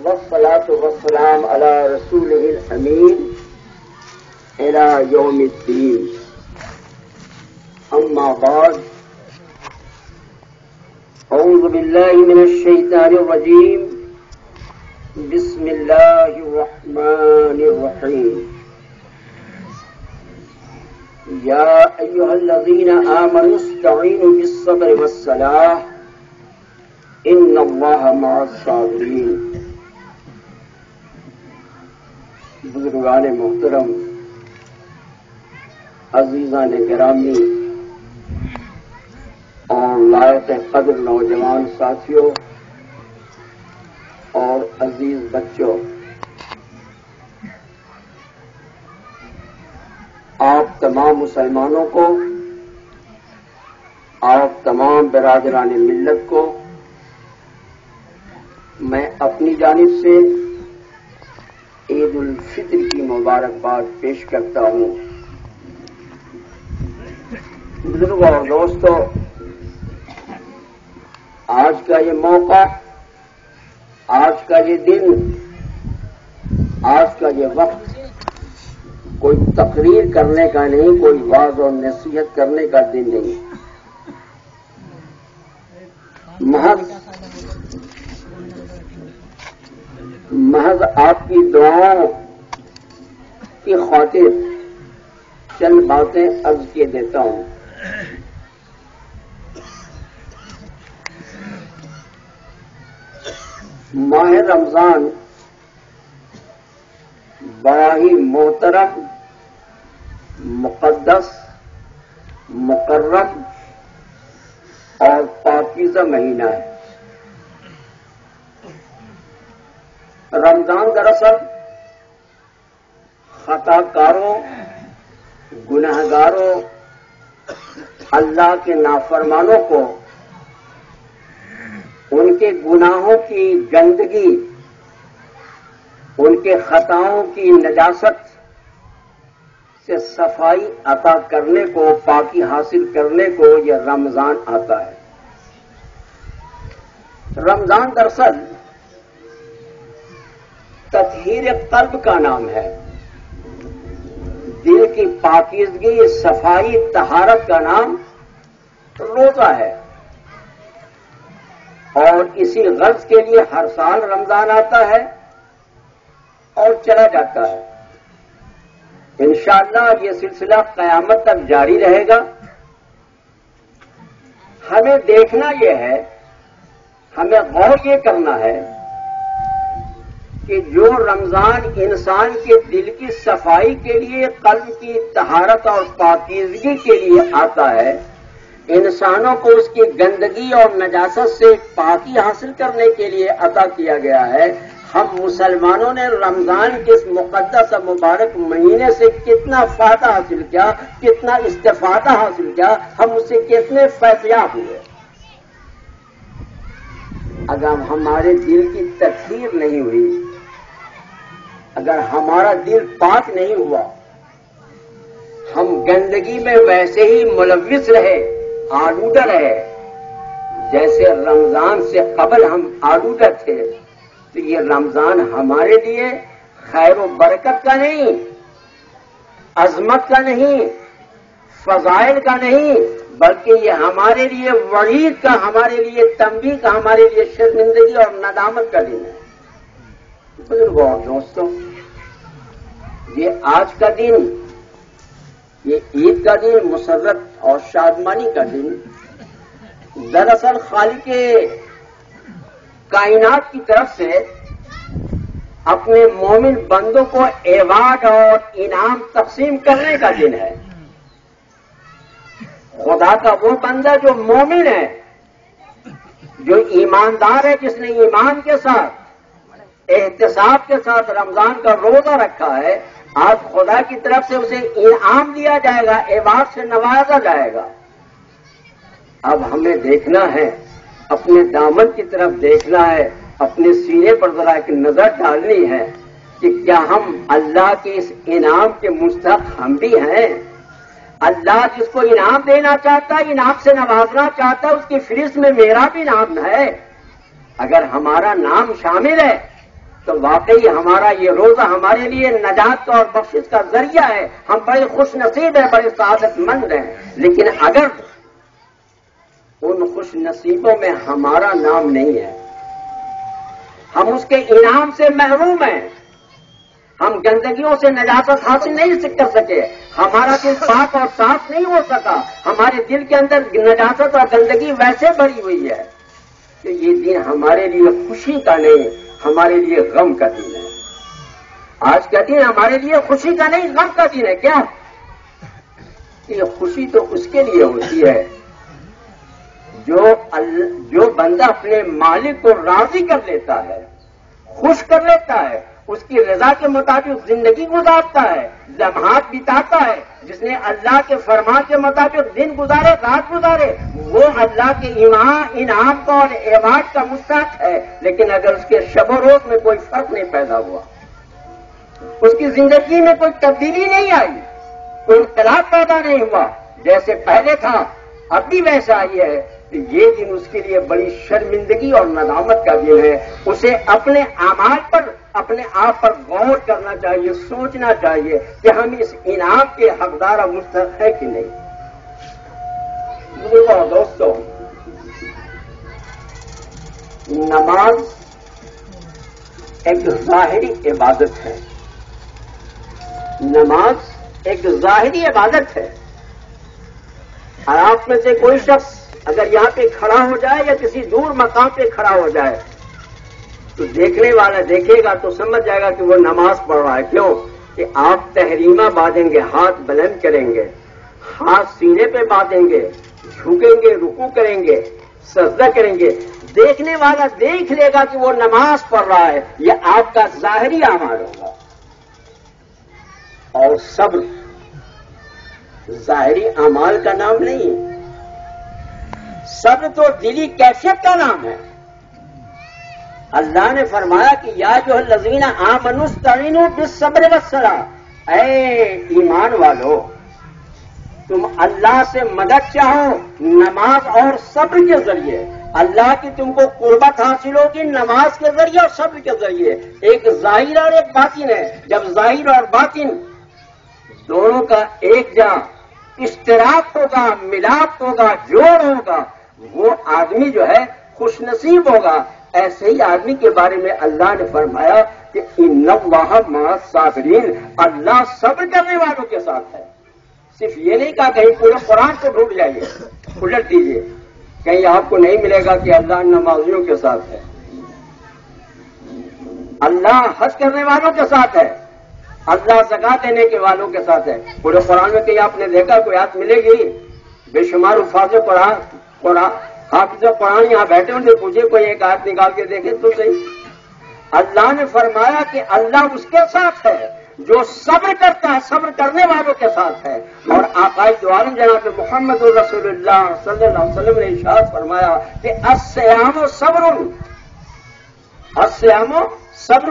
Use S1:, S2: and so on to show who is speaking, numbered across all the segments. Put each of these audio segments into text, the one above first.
S1: والصلاة والسلام على رسوله الأمين إلى يوم الدين. أما بعد، أعوذ بالله من الشيطان الرجيم. بسم الله الرحمن الرحيم. يا أيها الذين آمنوا استعينوا بالصبر والصلاة إن الله مع الصابرين. بزرگان محترم، عزیزان گرامی اور لائق قدر نوجوان ساتھیوں اور عزیز بچوں، آپ تمام مسلمانوں کو، آپ تمام برادران ملت کو میں اپنی جانب سے عید الفطر کی مبارکباد پیش کرتا ہوں. بزرگوں اور دوستوں، آج کا یہ موقع، آج کا یہ دن، آج کا یہ وقت کوئی تقریر کرنے کا نہیں، کوئی واعظ اور نصیحت کرنے کا دن نہیں. محض آپ کی دعاؤں کی خاطر چند باتیں عرض کیے دیتا ہوں. ماہ رمضان بڑا ہی محترم، مقدس، مقرب اور پاکیزہ مہینہ ہے. رمضان دراصل خطا کاروں، گناہ گاروں، اللہ کے نافرمانوں کو ان کے گناہوں کی گندگی، ان کے خطاؤں کی نجاست سے صفائی عطا کرنے کو، پاکی حاصل کرنے کو یہ رمضان آتا ہے. رمضان دراصل تطہیر قلب کا نام ہے، دل کی پاکیزگی، صفائی، طہارت کا نام روزہ ہے. اور اسی غرض کے لیے ہر سال رمضان آتا ہے اور چلا جاتا ہے. انشاءاللہ یہ سلسلہ قیامت تک جاری رہے گا. ہمیں دیکھنا یہ ہے، ہمیں غور یہ کرنا ہے کہ جو رمضان انسان کے دل کی صفائی کے لیے، قلب کی طہارت اور پاکیزگی کے لیے آتا ہے، انسانوں کو اس کی گندگی اور نجاست سے پاکی حاصل کرنے کے لیے عطا کیا گیا ہے، ہم مسلمانوں نے رمضان کے اس مقدس اور مبارک مہینے سے کتنا فائدہ حاصل کیا، کتنا استفادہ حاصل کیا، ہم اس سے کتنے فیضیاب ہوئے. اگر ہمارے دل کی تطہیر نہیں ہوئی، اگر ہمارا دل پاک نہیں ہوا، ہم گندگی میں ویسے ہی ملوث رہے، آلودہ رہے جیسے رمضان سے قبل ہم آلودہ تھے، تو یہ رمضان ہمارے لیے خیر و برکت کا نہیں، عظمت کا نہیں، فضائل کا نہیں، بلکہ یہ ہمارے لیے وعید کا، ہمارے لیے تنبیہ کا، ہمارے لیے شرمندگی اور ندامت کا دن ہے. بزرگوں اور دوستوں، یہ آج کا دن، یہ عید کا دن، مسرت اور شادمانی کا دن، دراصل خالق کائنات کی طرف سے اپنے مومن بندوں کو ایوارڈ اور انعام تقسیم کرنے کا دن ہے. خدا کا وہ بندہ جو مومن ہے، جو ایماندار ہے، جس نے ایمان کے ساتھ، احتساب کے ساتھ رمضان کا روزہ رکھا ہے، آج خدا کی طرف سے اسے انعام دیا جائے گا، ایوارڈ سے نوازا جائے گا. اب ہمیں دیکھنا ہے، اپنے دامن کی طرف دیکھنا ہے، اپنے سینے پر ذرا ایک نظر ڈالنی ہے کہ کیا ہم اللہ کے اس انعام کے مستحق ہم بھی ہیں. اللہ جس کو انعام دینا چاہتا ہے، انعام سے نوازنا چاہتا ہے، اس کی فہرست میں میرا بھی نام ہے. اگر ہمارا نام شامل ہے تو واقعی ہمارا یہ روزہ ہمارے لیے نجات کا اور بخشش کا ذریعہ ہے. ہم بڑے خوش نصیب ہیں, بڑے سعادت مند ہیں. لیکن اگر ان خوش نصیبوں میں ہمارا نام نہیں ہے, ہم اس کے انعام سے محروم ہیں, ہم گندگیوں سے نجات حاصل نہیں کر سکے, ہمارا دل پاک اور صاف نہیں ہو سکا, ہمارے دل کے اندر نجاست اور گندگی ویسے بھری ہوئی ہے کہ یہ دن ہمارے لیے خوشی کا نہیں, ہمارے لیے غم کا دن ہے. آج کا دن ہمارے لیے خوشی کا نہیں, غم کا دن ہے. کیا یہ خوشی تو اس کے لیے ہوتی ہے جو بندہ اپنے مالک کو راضی کر لیتا ہے, خوش کر لیتا ہے, اس کی رضا کے مطابق زندگی گزارتا ہے, لمحات بتاتا ہے. جس نے اللہ کے فرمان کے مطابق دن گزارے, رات گزارے, وہ اللہ کے انعام کا اور اعانت کا مستحق ہے. لیکن اگر اس کے شب و روز میں کوئی فرق نہیں پیدا ہوا, اس کی زندگی میں کوئی تبدیلی نہیں آئی, کوئی انقلاب پیدا نہیں ہوا, جیسے پہلے تھا اب بھی ویسا ہی ہے, یہ دن اس کے لیے بڑی شرمندگی اور ندامت کا دن ہے. اسے اپنے اعمال پر, اپنے آپ پر غور کرنا چاہیے, سوچنا چاہیے کہ ہم اس انعام کے حقدار اور مستحق ہے کہ نہیں. بزرگوں اور دوستوں, نماز ایک ظاہری عبادت ہے. نماز ایک ظاہری عبادت ہے. اور آپ میں سے کوئی شخص اگر یہاں پہ کھڑا ہو جائے یا کسی دور مقام پہ کھڑا ہو جائے تو دیکھنے والا دیکھے گا تو سمجھ جائے گا کہ وہ نماز پڑھ رہا ہے. کیوں کہ آپ تحریمہ باندھیں گے, ہاتھ بلند کریں گے, ہاتھ سینے پہ باندھیں گے, جھکیں گے, رکوع کریں گے, سجدہ کریں گے. دیکھنے والا دیکھ لے گا کہ وہ نماز پڑھ رہا ہے. یہ آپ کا ظاہری اعمال ہوگا. اور صبر ظاہری اعمال کا نام نہیں, صبر تو دلی کیفیت کا نام ہے. اللہ نے فرمایا کہ یا جو الذین آمنوا استعینوا بالصبر والصلاۃ, اے ایمان والو تم اللہ سے مدد چاہو نماز اور صبر کے ذریعے. اللہ کی تم کو قربت حاصل ہوگی نماز کے ذریعے اور صبر کے ذریعے. ایک ظاہر اور ایک باطن ہے. جب ظاہر اور باطن دونوں کا ایک جا اشتراک ہوگا, ملاپ ہوگا, جوڑ ہوگا, وہ آدمی جو ہے خوش نصیب ہوگا. ایسے ہی آدمی کے بارے میں اللہ نے فرمایا کہ ان اللہ مع الصابرین, اللہ صبر کرنے والوں کے ساتھ ہے. صرف یہ نہیں کہا کہیں پورے قرآن کو ڈھونڈ جائیے, الٹ دیجیے, کہیں آپ کو نہیں ملے گا کہ اللہ نمازیوں کے ساتھ ہے, اللہ حج کرنے والوں کے ساتھ ہے, اللہ زکات دینے کے والوں کے ساتھ ہے. پورے قرآن میں کہیں آپ نے دیکھا کوئی آیت ملے گی؟ بے شمار حفاظ قرآن حافظ قرآن یہاں بیٹھے ان سے پوچھے, کوئی ایک آیت نکال کے دیکھے تو صحیح. اللہ نے فرمایا کہ اللہ اس کے ساتھ ہے جو صبر کرتا ہے, صبر کرنے والوں کے ساتھ ہے. اور آقا دو عالم جناب محمد رسول اللہ صلی اللہ علیہ وسلم نے ارشاد فرمایا کہ الصیام صبر, الصیام صبر,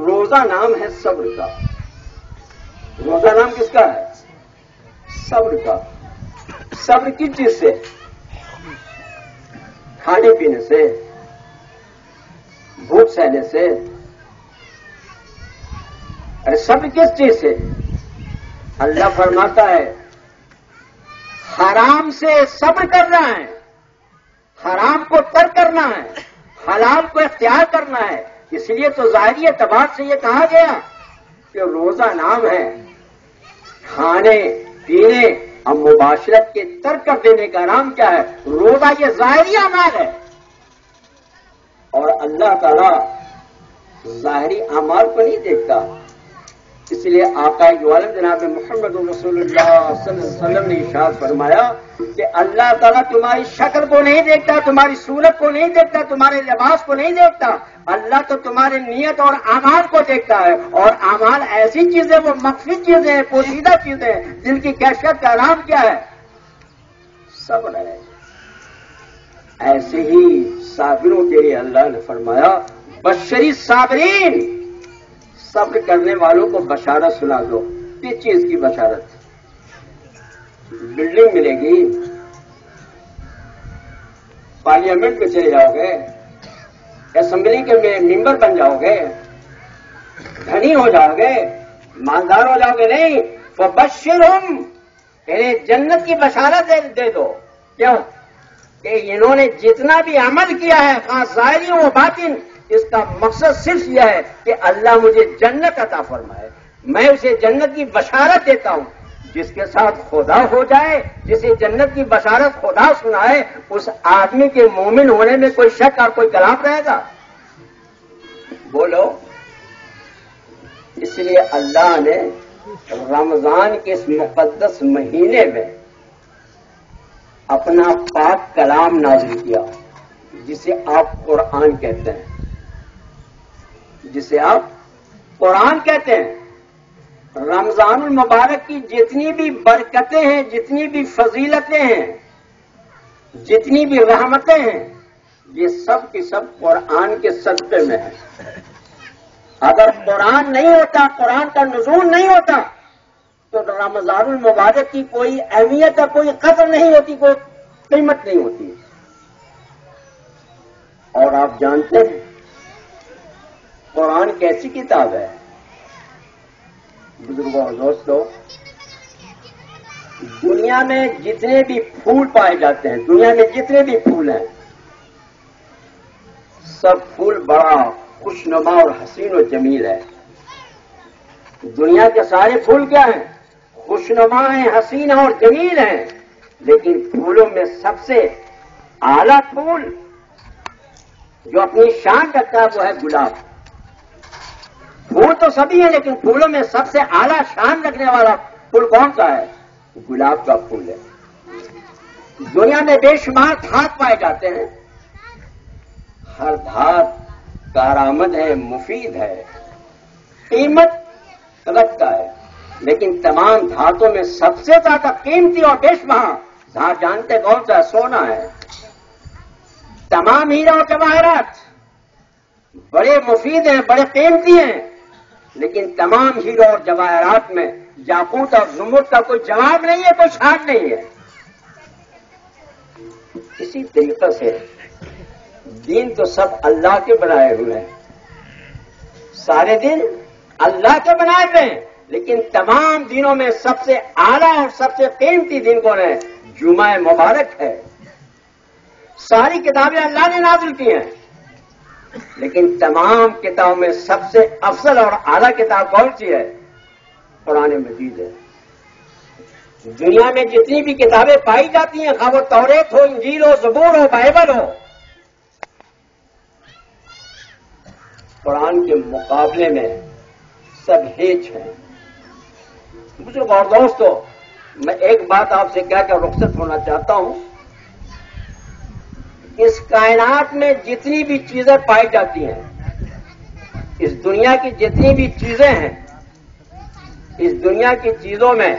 S1: روزہ نام ہے صبر کا. روزہ نام کس کا ہے؟ صبر کا. صبر کس چیز سے؟ کھانے پینے سے, بھوک سہنے سے. ارے صبر کس چیز سے؟ اللہ فرماتا ہے حرام سے صبر کرنا ہے, حرام کو ترک کرنا ہے, حلال کو اختیار کرنا ہے. اس لیے تو ظاہری اعتبار سے یہ کہا گیا کہ روزہ نام ہے کھانے پینے اور مباشرت کے ترک کر دینے کا نام کیا ہے؟ روزہ. یہ ظاہری اعمال ہے. اور اللہ تعالیٰ ظاہری اعمال کو نہیں دیکھتا. اس لیے آقا دو عالم جناب محمد رسول اللہ صلی اللہ علیہ وسلم نے ارشاد فرمایا کہ اللہ تعالیٰ تمہاری شکل کو نہیں دیکھتا, تمہاری صورت کو نہیں دیکھتا, تمہارے لباس کو نہیں دیکھتا. اللہ تو تمہارے نیت اور اعمال کو دیکھتا ہے. اور اعمال ایسی چیزیں, وہ مخفی چیزیں ہیں, پوشیدہ چیزیں, جن کی کیفیت کا نام کیا ہے؟ صبر ہے. ایسے ہی صابروں کے لیے اللہ نے فرمایا بشری صابرین, صبر کرنے والوں کو بشارت سنا دو. کس چیز کی بشارت؟ بلڈنگ ملے گی, پارلیمنٹ میں چلے جاؤ گے, اسمبلی کے ممبر بن جاؤ گے, دھنی ہو جاؤ گے، مالدار ہو جاؤ گے، نہیں، فبشرہم، انہیں جنت کی بشارت دے دو۔ کیوں کہ انہوں نے جتنا بھی عمل کیا ہے، خاص ظاہری و باطن، اس کا مقصد صرف یہ ہے کہ اللہ مجھے جنت عطا فرمائے، میں اسے جنت کی بشارت دیتا ہوں۔ جس کے ساتھ خدا ہو جائے، جسے جنت کی بشارت خدا سنائے، اس آدمی کے مومن ہونے میں کوئی شک اور کوئی کلام رہے گا؟ بولو۔ اس لیے اللہ نے رمضان کے اس مقدس مہینے میں اپنا پاک کلام نازل کیا، جسے آپ قرآن کہتے ہیں، جسے آپ قرآن کہتے ہیں۔ رمضان المبارک کی جتنی بھی برکتیں ہیں، جتنی بھی فضیلتیں ہیں، جتنی بھی رحمتیں ہیں، یہ سب کی سب قرآن کے صدقے میں ہیں۔ اگر قرآن نہیں ہوتا، قرآن کا نزول نہیں ہوتا، تو رمضان المبارک کی کوئی اہمیت اور کوئی قدر نہیں ہوتی، کوئی قیمت نہیں ہوتی۔ اور آپ جانتے ہیں قرآن کیسی کتاب ہے؟ بزرگوں اور دوستوں، دنیا میں جتنے بھی پھول پائے جاتے ہیں، دنیا میں جتنے بھی پھول ہیں، سب پھول بڑا خوشنما اور حسین و جمیل ہے۔ دنیا کے سارے پھول کیا ہیں؟ خوشنما ہیں، حسین اور جمیل ہیں، لیکن پھولوں میں سب سے اعلیٰ پھول جو اپنی شان رکھتا ہے وہ ہے گلاب۔ پھول تو سبھی ہیں، لیکن پھولوں میں سب سے اعلیٰ شان رکھنے والا پھول کون سا ہے؟ گلاب کا پھول ہے۔ دنیا میں بے شمار دھات پائے جاتے ہیں، ہر دھات کارآمد ہے، مفید ہے، قیمت رکھتا ہے، لیکن تمام دھاتوں میں سب سے زیادہ قیمتی اور بے شمار دھات جانتے کون سا ہے؟ سونا ہے۔ تمام ہیرا اور جواہرات بڑے مفید ہیں، بڑے قیمتی ہیں، لیکن تمام ہیرو اور جواہرات میں یاقوت اور زمرد کا کوئی جواب نہیں ہے، کوئی شان نہیں ہے۔ اسی طریقے سے دین تو سب اللہ کے بنائے ہوئے ہیں، سارے دن اللہ کے بنائے ہوئے ہیں، لیکن تمام دنوں میں سب سے اعلیٰ اور سب سے قیمتی دن کون ہے؟ جمعہ مبارک ہے۔ ساری کتابیں اللہ نے نازل کی ہیں، لیکن تمام کتابوں میں سب سے افضل اور اعلیٰ کتاب کون سی ہے؟ قرآن مجید ہے۔ دنیا میں جتنی بھی کتابیں پائی جاتی ہیں، خواہ وہ توریت ہو، انجیل ہو، زبور ہو، بائبل ہو، قرآن کے مقابلے میں سب ہیچ ہیں۔ بزرگ اور دوستو، میں ایک بات آپ سے کہہ کر رخصت ہونا چاہتا ہوں۔ اس کائنات میں جتنی بھی چیزیں پائی جاتی ہیں، اس دنیا کی جتنی بھی چیزیں ہیں، اس دنیا کی چیزوں میں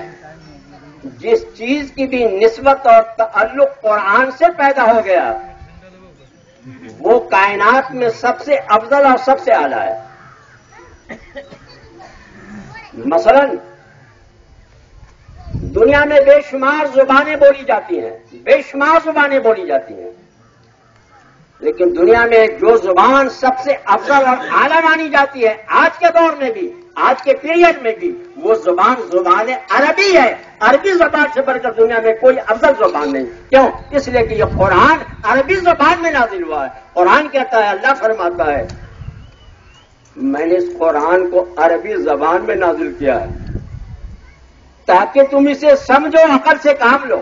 S1: جس چیز کی بھی نسبت اور تعلق قرآن سے پیدا ہو گیا، وہ کائنات میں سب سے افضل اور سب سے اعلیٰ ہے۔ مثلا دنیا میں بے شمار زبانیں بولی جاتی ہیں، بے شمار زبانیں بولی جاتی ہیں، لیکن دنیا میں جو زبان سب سے افضل اور اعلیٰ مانی جاتی ہے آج کے دور میں بھی، آج کے پیریڈ میں بھی، وہ زبان عربی ہے۔ عربی زبان سے بڑھ کر دنیا میں کوئی افضل زبان نہیں۔ کیوں؟ اس لیے کہ یہ قرآن عربی زبان میں نازل ہوا ہے۔ قرآن کہتا ہے، اللہ فرماتا ہے، میں نے اس قرآن کو عربی زبان میں نازل کیا ہے تاکہ تم اسے سمجھو، عقل سے کام لو۔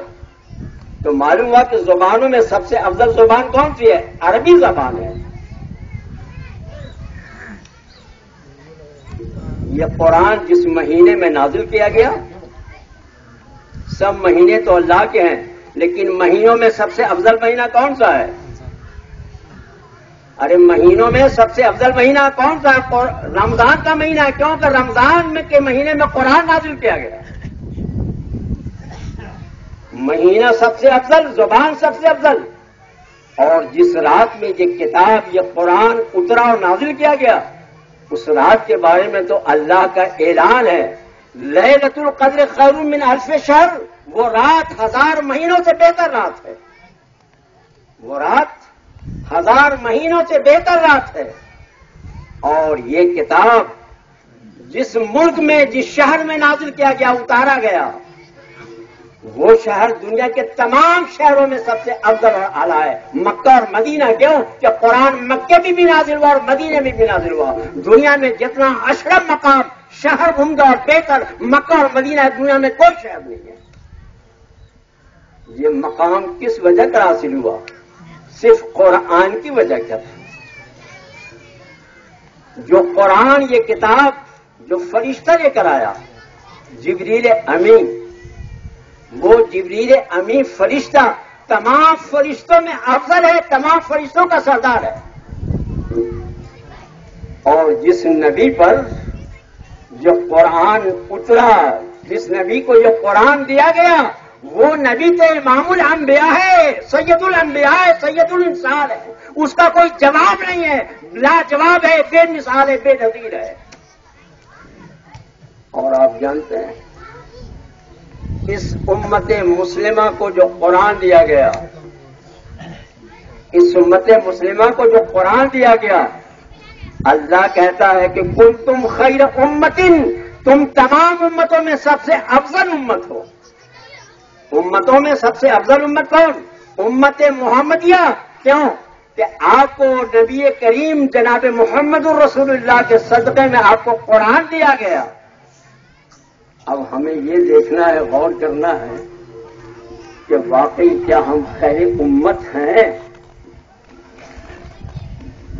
S1: تو معلوم ہوا کہ زبانوں میں سب سے افضل زبان کون سی ہے؟ عربی زبان ہے۔ یہ قرآن جس مہینے میں نازل کیا گیا، سب مہینے تو اللہ کے ہیں، لیکن مہینوں میں سب سے افضل مہینہ کون سا ہے؟ ارے مہینوں میں سب سے افضل مہینہ کون سا ہے؟ رمضان کا مہینہ ہے، کیونکہ رمضان کے مہینے میں قرآن نازل کیا گیا۔ مہینہ سب سے افضل، زبان سب سے افضل، اور جس رات میں یہ کتاب، یہ قرآن اترا اور نازل کیا گیا، اس رات کے بارے میں تو اللہ کا اعلان ہے، لیلۃ القدر خیر من الف شہر، وہ رات 1000 مہینوں سے بہتر رات ہے، وہ رات 1000 مہینوں سے بہتر رات ہے۔ اور یہ کتاب جس ملک میں جس شہر میں نازل کیا گیا اتارا گیا وہ شہر دنیا کے تمام شہروں میں سب سے افضل اور اعلیٰ ہے، مکہ اور مدینہ۔ کیوں کہ قرآن مکے میں بھی نازل ہوا اور مدینے میں بھی نازل ہوا۔ دنیا میں جتنا اشرف مقام شہر عمدہ اور بہتر مکہ اور مدینہ ہے، دنیا میں کوئی شہر نہیں ہے۔ یہ مقام کس وجہ کا حاصل ہوا؟ صرف قرآن کی وجہ کیا تھی؟ جو قرآن یہ کتاب جو فرشتہ لے کر آیا جبریل امین، وہ جبریل امین فرشتہ تمام فرشتوں میں افضل ہے، تمام فرشتوں کا سردار ہے۔ اور جس نبی پر جو قرآن اترا، جس نبی کو یہ قرآن دیا گیا، وہ نبی تو امام الانبیاء ہے، سید الانبیاء ہے، سید الانسان ہے، اس کا کوئی جواب نہیں ہے، لا جواب ہے، بے مثال ہے، بے نظیر ہے۔ اور آپ جانتے ہیں اس امت مسلمہ کو جو قرآن دیا گیا، اس امت مسلمہ کو جو قرآن دیا گیا، اللہ کہتا ہے کہ کنتم خیر امتن، تم تمام امتوں میں سب سے افضل امت ہو۔ امتوں میں سب سے افضل امت کون؟ امت محمدیہ۔ کیوں کہ آپ کو نبی کریم جناب محمد الرسول اللہ کے صدقے میں آپ کو قرآن دیا گیا۔ اب ہمیں یہ دیکھنا ہے، غور کرنا ہے کہ واقعی کیا ہم خیر امت ہیں؟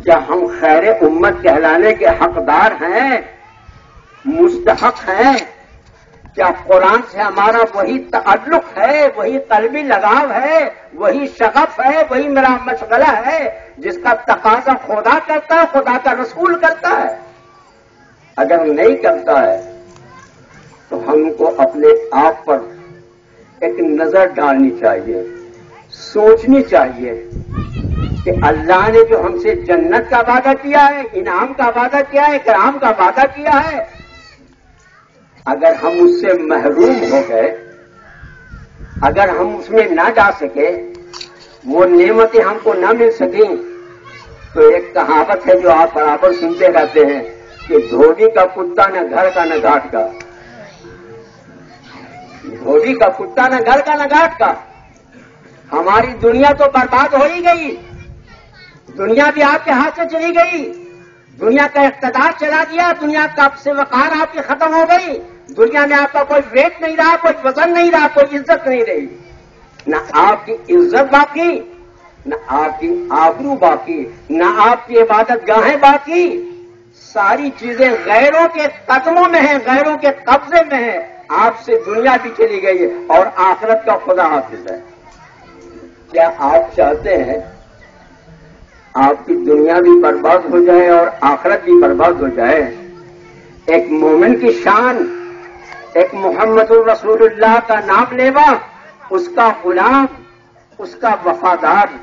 S1: کیا ہم خیر امت کہلانے کے حقدار ہیں، مستحق ہیں؟ کیا قرآن سے ہمارا وہی تعلق ہے، وہی قلبی لگاؤ ہے، وہی شغف ہے، وہی میرا مشغلہ ہے جس کا تقاضا خدا کرتا ہے، خدا کا رسول کرتا ہے؟ اگر نہیں کرتا ہے تو ہم کو اپنے آپ پر ایک نظر ڈالنی چاہیے، سوچنی چاہیے کہ اللہ نے جو ہم سے جنت کا وعدہ کیا ہے، انعام کا وعدہ کیا ہے، کرام کا وعدہ کیا ہے، اگر ہم اس سے محروم ہو گئے، اگر ہم اس میں نہ جا سکے، وہ نعمتیں ہم کو نہ مل سکیں، تو ایک کہاوت ہے جو آپ برابر سنتے رہتے ہیں کہ دھوبی کا کتا نہ گھر کا نہ گھاٹ کا، دھوبی کا کتا نہ گھر کا نہ گھاٹ کا۔ ہماری دنیا تو برباد ہو ہی گئی، دنیا بھی آپ کے ہاتھ سے چلی گئی، دنیا کا اقتدار چلا دیا، دنیا کا سے وقار آپ کی ختم ہو گئی، دنیا میں آپ کا کوئی ویٹ نہیں رہا، کوئی وزن نہیں رہا، کوئی عزت نہیں رہی، نہ آپ کی عزت باقی، نہ آپ کی آبرو باقی، نہ آپ کی عبادت گاہیں باقی، ساری چیزیں غیروں کے قدموں میں ہیں، غیروں کے قبضے میں ہیں، آپ سے دنیا بھی چلی گئی ہے اور آخرت کا خدا حافظ ہے۔ کیا آپ چاہتے ہیں آپ کی دنیا بھی برباد ہو جائے اور آخرت بھی برباد ہو جائے؟ ایک مومن کی شان، ایک محمد الرسول اللہ کا نام لیوا، اس کا غلام، اس کا وفادار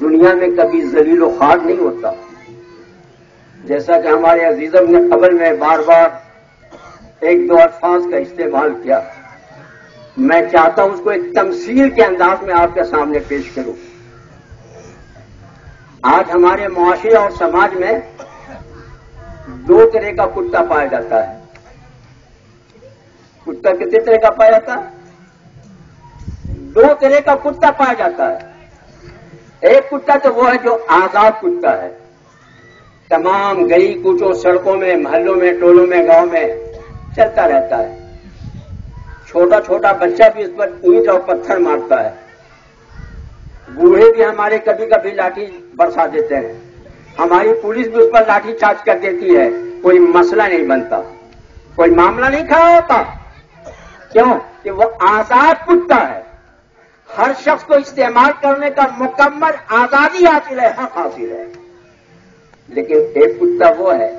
S1: دنیا میں کبھی ذلیل و خوار نہیں ہوتا۔ جیسا کہ ہمارے عزیزوں نے قبل میں بار بار ایک دو الفاظ کا استعمال کیا، میں چاہتا ہوں اس کو ایک تمثیل کے انداز میں آپ کے سامنے پیش کروں۔ آج ہمارے معاشرے اور سماج میں دو طرح کا کتا پایا جاتا ہے۔ کتا کتنے طرح کا پایا جاتا ہے؟ دو طرح کا کتا پایا جاتا ہے۔ ایک کتا تو وہ ہے جو آزاد کتا ہے، تمام گلی کوچوں سڑکوں میں محلوں میں ٹولوں میں گاؤں میں چلتا رہتا ہے، چھوٹا چھوٹا بچہ بھی اس پر اینٹ اور پتھر مارتا ہے، بوڑھے بھی ہمارے کبھی کبھی لاٹھی برسا دیتے ہیں، ہماری پولیس بھی اس پر لاٹھی چارج کر دیتی ہے، کوئی مسئلہ نہیں بنتا، کوئی معاملہ نہیں کھڑا ہوتا۔ کیوں کہ وہ آزاد کتا ہے، ہر شخص کو استعمال کرنے کا مکمل آزادی حاصل ہے، حق حاصل ہے۔ لیکن ایک کتا وہ ہے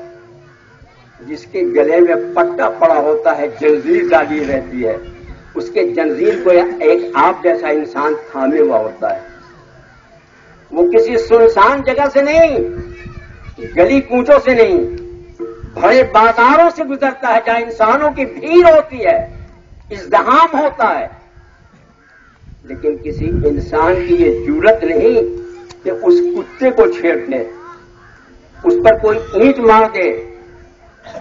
S1: جس کے گلے میں پٹا پڑا ہوتا ہے، جنزیر ڈالی رہتی ہے، اس کے جنزیر کو ایک آپ جیسا انسان تھامے ہوا ہوتا ہے، وہ کسی سنسان جگہ سے نہیں، گلی کوچوں سے نہیں، بڑے بازاروں سے گزرتا ہے جہاں انسانوں کی بھیڑ ہوتی ہے، ازدحام ہوتا ہے، لیکن کسی انسان کی یہ جرات نہیں کہ اس کتے کو چھیڑ دے، اس پر کوئی اینٹ مار دے،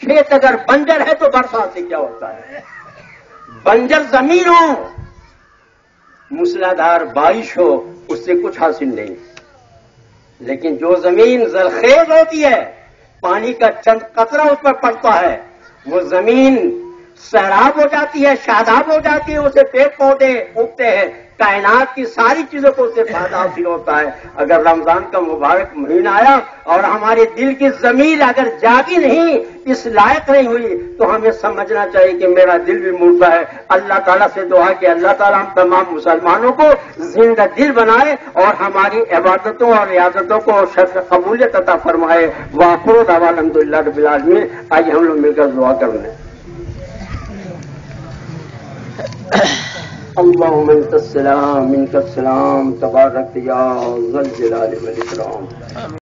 S1: کھیت اگر بنجر ہے تو برسات سے کیا ہوتا ہے؟ بنجر زمین ہو، موسلادھار بارش ہو، اس سے کچھ حاصل نہیں، لیکن جو زمین زرخیز ہوتی ہے، پانی کا چند قطرہ اس پر پڑتا ہے، وہ زمین سیراب ہو جاتی ہے، شاداب ہو جاتی ہے، اسے پیڑ پودے اگتے ہیں، کائنات کی ساری چیزوں کو اس سے فائدہ حاصل ہوتا ہے۔ اگر رمضان کا مبارک مہینہ آیا اور ہمارے دل کی ضمیر اگر جاگی نہیں، اس لائق نہیں ہوئی، تو ہمیں سمجھنا چاہیے کہ میرا دل بھی مردہ ہے۔ اللہ تعالیٰ سے دعا کہ اللہ تعالیٰ ہم تمام مسلمانوں کو زندہ دل بنائے اور ہماری عبادتوں اور ریاضتوں کو شرف قبولیت عطا فرمائے۔ وآخر دعوانا الحمدللہ رب العالمین۔ آئیے ہم لوگ مل کر دعا کر لیں۔ اللهم انت السلام منك السلام تبارك يا ذا الجلال والاكرام۔